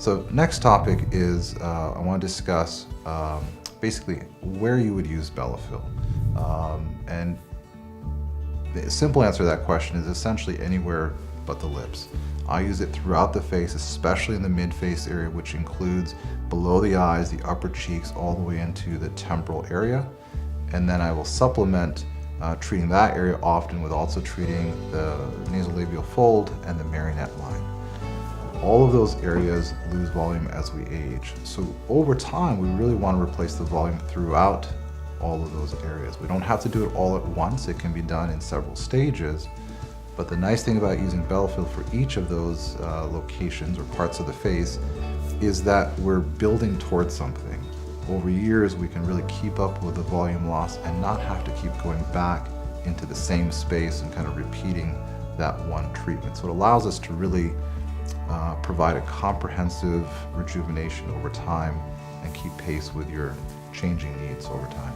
So next topic is I want to discuss basically where you would use Bellafill. And the simple answer to that question is essentially anywhere but the lips. I use it throughout the face, especially in the mid-face area, which includes below the eyes, the upper cheeks, all the way into the temporal area. And then I will supplement treating that area often with also treating the nasolabial fold and the marionette line. All of those areas lose volume as we age. So over time, we really want to replace the volume throughout all of those areas. We don't have to do it all at once. It can be done in several stages. But the nice thing about using Bellafill for each of those locations or parts of the face is that we're building towards something. Over years, we can really keep up with the volume loss and not have to keep going back into the same space and kind of repeating that one treatment. So it allows us to really provide a comprehensive rejuvenation over time and keep pace with your changing needs over time.